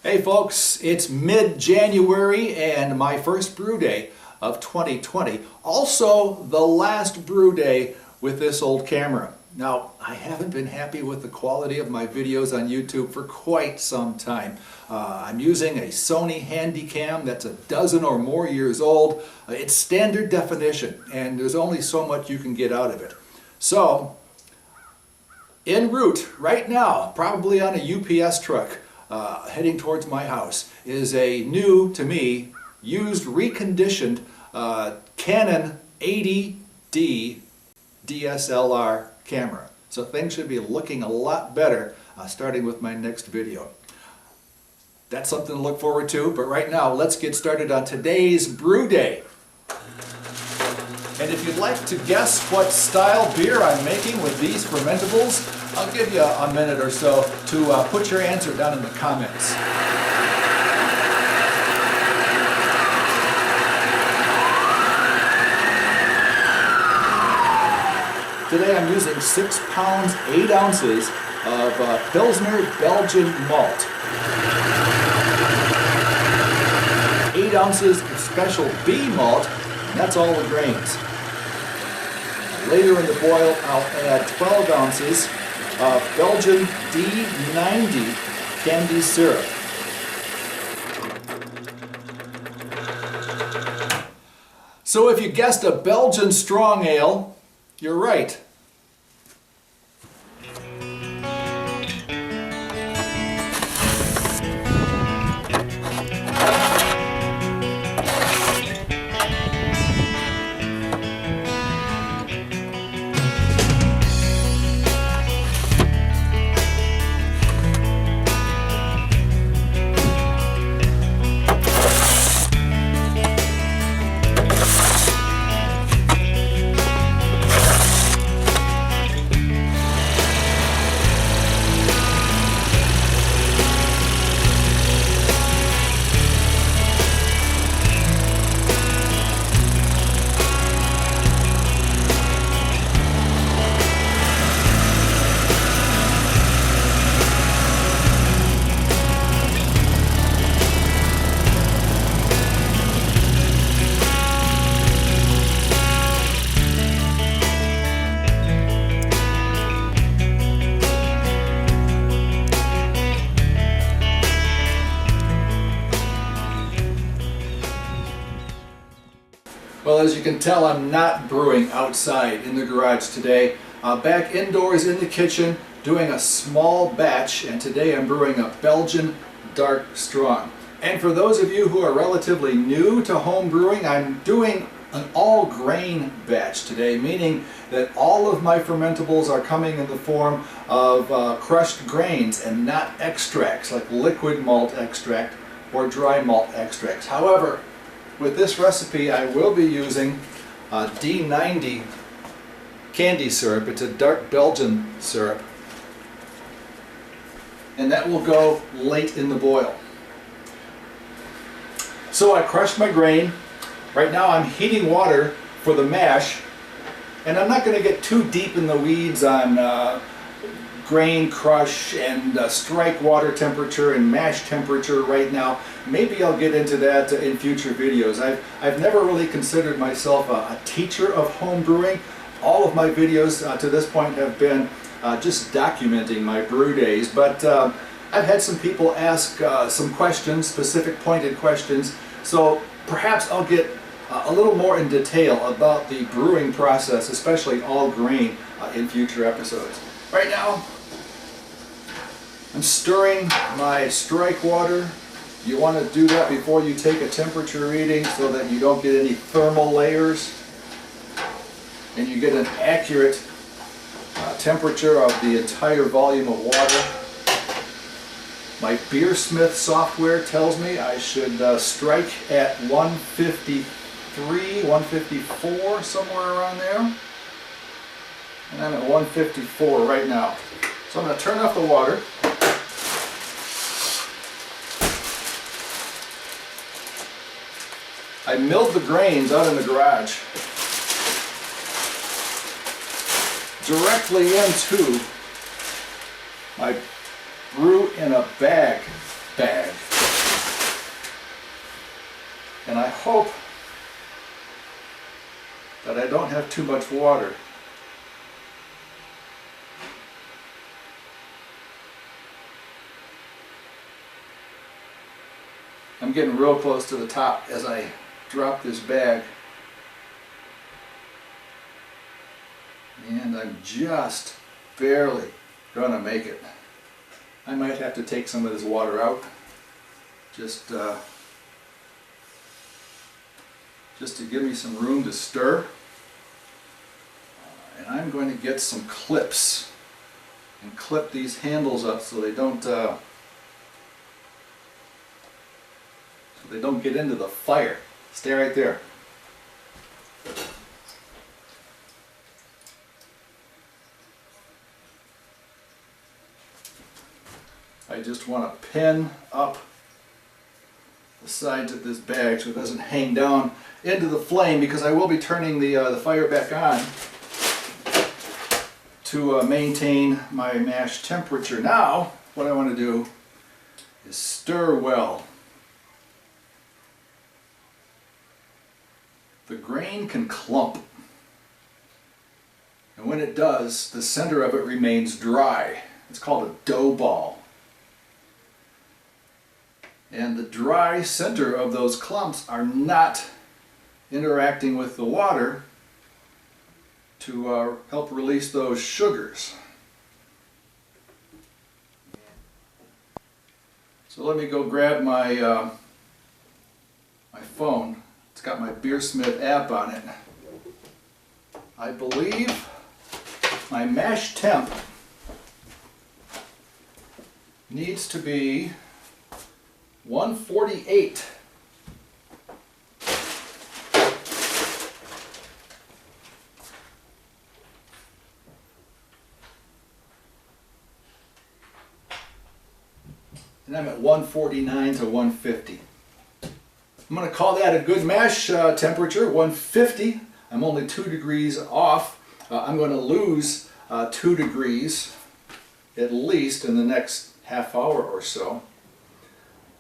Hey folks, it's mid-January and my first brew day of 2020. Also the last brew day with this old camera. Now, I haven't been happy with the quality of my videos on YouTube for quite some time. I'm using a Sony Handycam that's a dozen or more years old. It's standard definition and there's only so much you can get out of it. So, en route right now, probably on a UPS truck, heading towards my house, is a new, to me, used, reconditioned Canon 80D DSLR camera. So things should be looking a lot better starting with my next video. That's something to look forward to, but right now let's get started on today's brew day. And if you'd like to guess what style beer I'm making with these fermentables, I'll give you a minute or so to put your answer down in the comments. Today I'm using 6 pounds, 8 ounces of Pilsner Belgian malt. 8 ounces of special B malt, and that's all the grains. Later in the boil, I'll add 12 ounces of Belgian D90 Candi syrup. So if you guessed a Belgian strong ale, you're right. Well, as you can tell, I'm not brewing outside in the garage today. Back indoors in the kitchen doing a small batch, and today I'm brewing a Belgian Dark Strong. And for those of you who are relatively new to home brewing, I'm doing an all grain batch today, meaning that all of my fermentables are coming in the form of crushed grains and not extracts like liquid malt extract or dry malt extracts. However, with this recipe, I will be using D90 Candi syrup. It's a dark Belgian syrup. And that will go late in the boil. So I crushed my grain. Right now I'm heating water for the mash. And I'm not going to get too deep in the weeds on grain crush and strike water temperature and mash temperature right now. Maybe I'll get into that in future videos. I've never really considered myself a teacher of home brewing. All of my videos to this point have been just documenting my brew days, but I've had some people ask some questions, specific pointed questions, so perhaps I'll get a little more in detail about the brewing process, especially all grain, in future episodes. Right now, I'm stirring my strike water. You want to do that before you take a temperature reading so that you don't get any thermal layers and you get an accurate temperature of the entire volume of water. My Beersmith software tells me I should strike at 153, 154, somewhere around there. And I'm at 154 right now. So I'm going to turn off the water. I milled the grains out in the garage directly into my brew in a bag have too much water. I'm getting real close to the top as I drop this bag. And I'm just barely gonna make it. I might have to take some of this water out just to give me some room to stir. And I'm going to get some clips and clip these handles up so they don't get into the fire. Stay right there. I just want to pin up the sides of this bag so it doesn't hang down into the flame, because I will be turning the fire back on to maintain my mash temperature. Now, what I want to do is stir well. The grain can clump, and when it does, the center of it remains dry. It's called a dough ball. And the dry center of those clumps are not interacting with the water to help release those sugars. So let me go grab my my phone. It's got my Beersmith app on it. I believe my mash temp needs to be 148. And I'm at 149 to 150. I'm going to call that a good mash temperature, 150. I'm only 2 degrees off. I'm going to lose 2 degrees at least in the next half hour or so.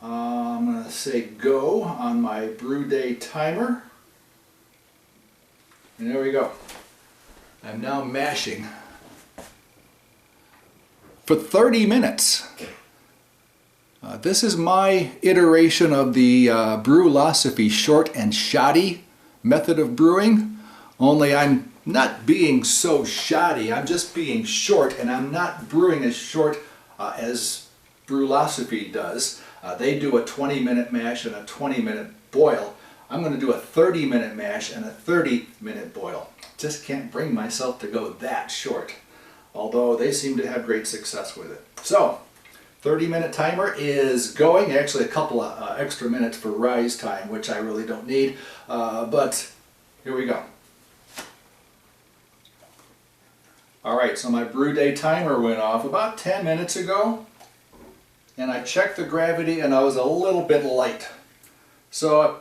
I'm going to say go on my brew day timer. And there we go. I'm now mashing for 30 minutes. This is my iteration of the Brewlosophy short and shoddy method of brewing, only I'm not being so shoddy, I'm just being short, and I'm not brewing as short as Brewlosophy does. They do a 20-minute mash and a 20-minute boil. I'm going to do a 30-minute mash and a 30-minute boil. Just can't bring myself to go that short, although they seem to have great success with it. So, 30-minute timer is going. Actually, a couple of extra minutes for rise time, which I really don't need, but here we go. Alright, so my brew day timer went off about 10 minutes ago, and I checked the gravity and I was a little bit light. So I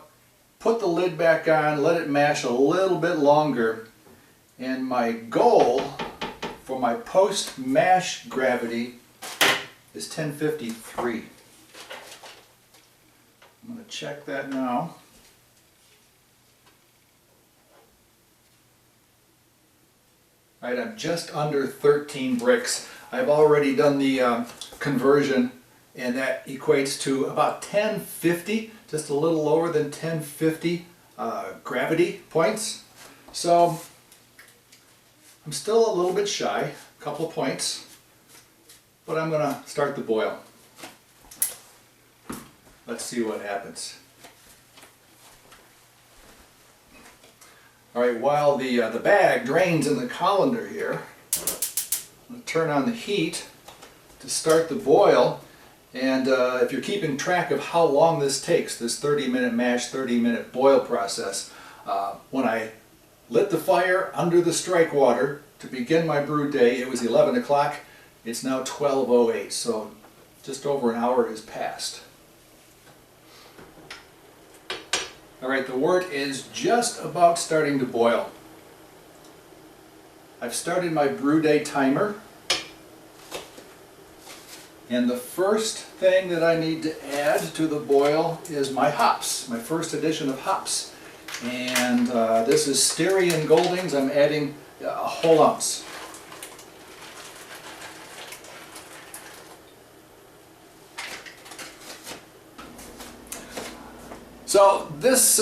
put the lid back on, let it mash a little bit longer, and my goal for my post-mash gravity is 1053. I'm going to check that now. Alright, I'm just under 13 bricks. I've already done the conversion, and that equates to about 1050, just a little lower than 1050 gravity points. So I'm still a little bit shy, a couple of points. But I'm going to start the boil. Let's see what happens. Alright, while the bag drains in the colander here, I'm going to turn on the heat to start the boil. And if you're keeping track of how long this takes, this 30-minute mash, 30-minute boil process, when I lit the fire under the strike water to begin my brew day, it was 11 o'clock. It's now 12:08, so just over an hour has passed. Alright, the wort is just about starting to boil. I've started my brew day timer, and the first thing that I need to add to the boil is my hops, my first addition of hops. And this is Styrian Goldings. I'm adding a whole ounce. So this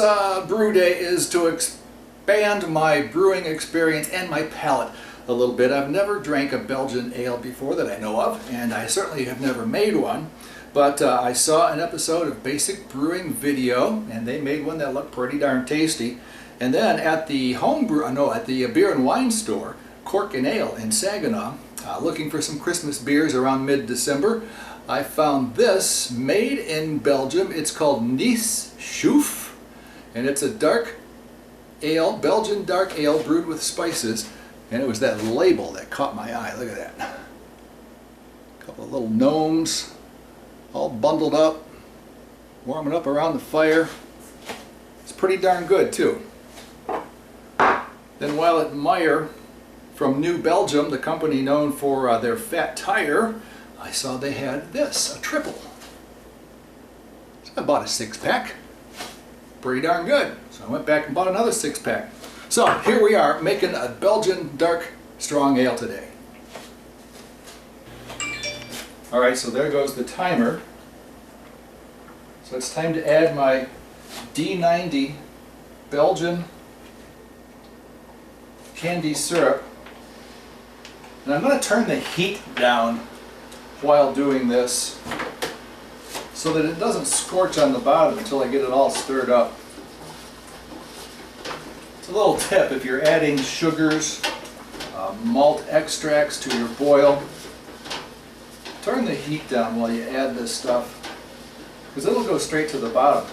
brew day is to expand my brewing experience and my palate a little bit. I've never drank a Belgian ale before that I know of, and I certainly have never made one. But I saw an episode of Basic Brewing Video, and they made one that looked pretty darn tasty. And then at the at the beer and wine store, Cork and Ale in Saginaw, looking for some Christmas beers around mid-December, I found this made in Belgium. It's called Nice Schoof, and it's a dark ale, Belgian dark ale brewed with spices. And it was that label that caught my eye. Look at that. A couple of little gnomes, all bundled up, warming up around the fire. It's pretty darn good too. Then while at Meyer from New Belgium, the company known for their fat tire, I saw they had this, a triple. So I bought a 6-pack. Pretty darn good. So I went back and bought another 6-pack. So here we are making a Belgian dark strong ale today. Alright, so there goes the timer. So it's time to add my D90 Belgian Candi syrup. And I'm going to turn the heat down while doing this so that it doesn't scorch on the bottom until I get it all stirred up. It's a little tip if you're adding sugars, malt extracts to your boil. Turn the heat down while you add this stuff, because it'll go straight to the bottom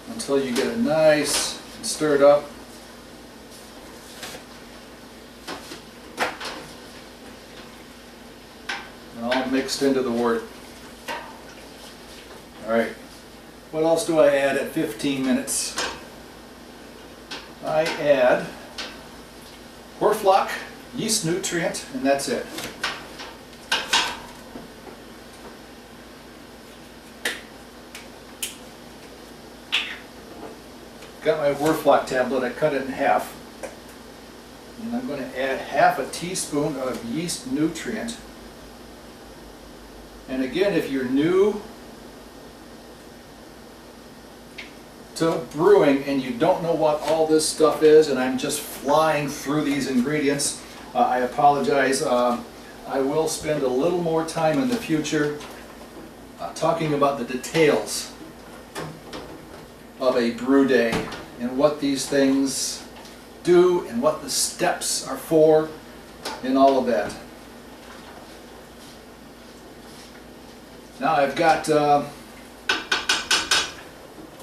until you get it nice and stirred up. And all mixed into the wort. Alright, what else do I add at 15 minutes? I add Horflock yeast nutrient, and that's it. Got my Horflock tablet, I cut it in half. And I'm going to add half a teaspoon of yeast nutrient. And again, if you're new to brewing and you don't know what all this stuff is, and I'm just flying through these ingredients, I apologize. I will spend a little more time in the future talking about the details of a brew day and what these things do and what the steps are for and all of that. Now I've got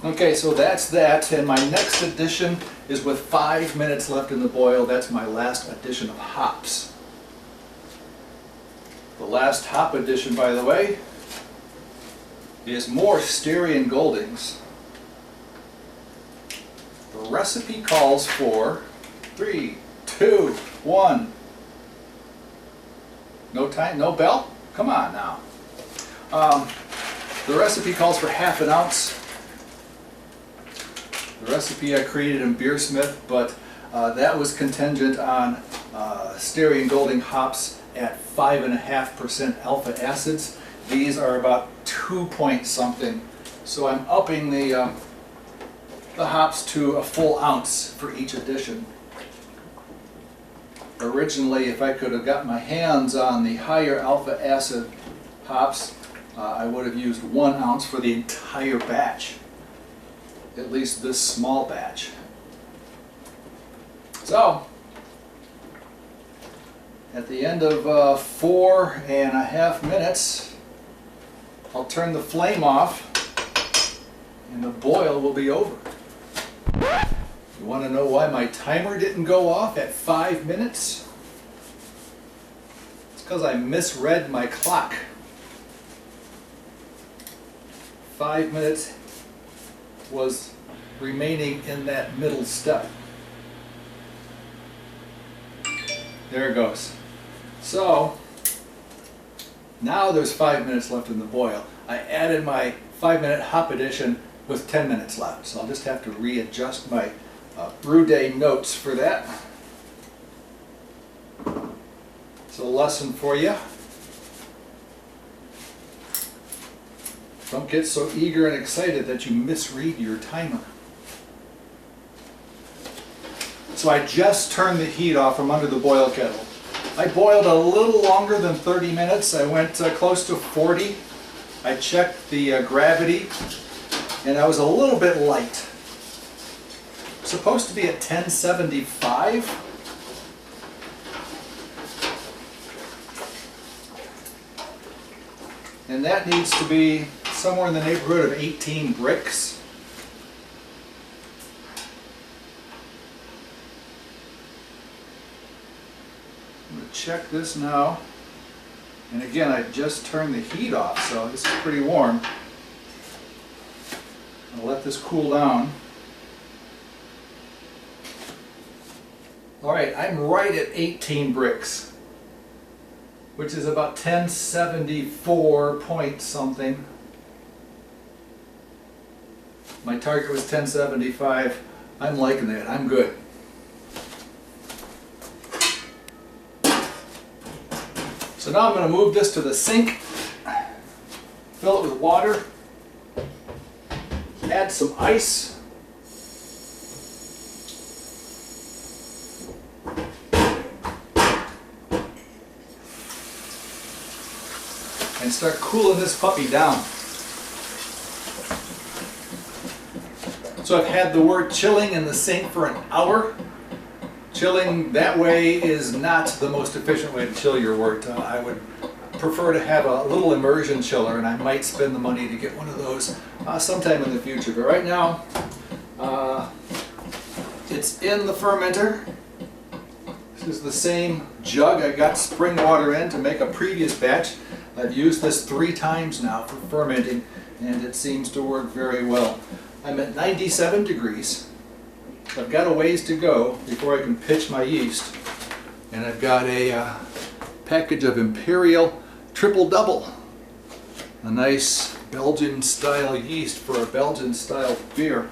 okay, so that's that, and my next addition is with 5 minutes left in the boil. That's my last addition of hops. The last hop addition, by the way, is more Styrian Goldings. The recipe calls for 3, 2, 1. No time, no bell? Come on now. The recipe calls for half an ounce. The recipe I created in Beersmith, but that was contingent on Styrian Golding hops at 5.5% alpha acids. These are about 2 point something, so I'm upping the hops to a full ounce for each addition. Originally, if I could have got my hands on the higher alpha acid hops, I would have used 1 ounce for the entire batch. At least this small batch. So, at the end of 4.5 minutes, I'll turn the flame off and the boil will be over. You want to know why my timer didn't go off at 5 minutes? It's because I misread my clock. 5 minutes was remaining in that middle step. There it goes. So now there's 5 minutes left in the boil. I added my 5-minute hop addition with 10 minutes left. So I'll just have to readjust my brew day notes for that. It's a lesson for you. Don't get so eager and excited that you misread your timer. So I just turned the heat off from under the boil kettle. I boiled a little longer than 30 minutes. I went close to 40. I checked the gravity, and I was a little bit light. Supposed to be at 1075. And that needs to be somewhere in the neighborhood of 18 bricks. I'm going to check this now. And again, I just turned the heat off, so this is pretty warm. I'll let this cool down. Alright, I'm right at 18 bricks, which is about 1074 point something. My target was 1075. I'm liking that. I'm good. So now I'm going to move this to the sink, fill it with water, add some ice, and start cooling this puppy down. So I've had the wort chilling in the sink for an hour. Chilling that way is not the most efficient way to chill your wort. I would prefer to have a little immersion chiller, and I might spend the money to get one of those sometime in the future. But right now, it's in the fermenter. This is the same jug I got spring water in to make a previous batch. I've used this 3 times now for fermenting, and it seems to work very well. I'm at 97 degrees. I've got a ways to go before I can pitch my yeast. And I've got a package of Imperial Triple Double. A nice Belgian style yeast for a Belgian style beer.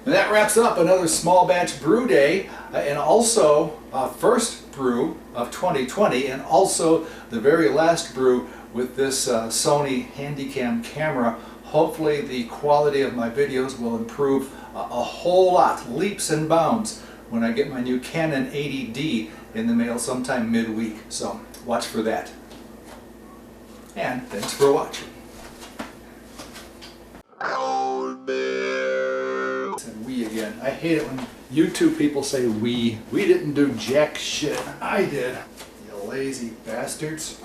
And that wraps up another small batch brew day, and also first brew of 2020, and also the very last brew with this Sony Handycam camera. Hopefully the quality of my videos will improve a whole lot, leaps and bounds, when I get my new Canon 80D in the mail sometime midweek. So watch for that. And thanks for watching. And we again. I hate it when YouTube people say we. We didn't do jack shit. I did. You lazy bastards.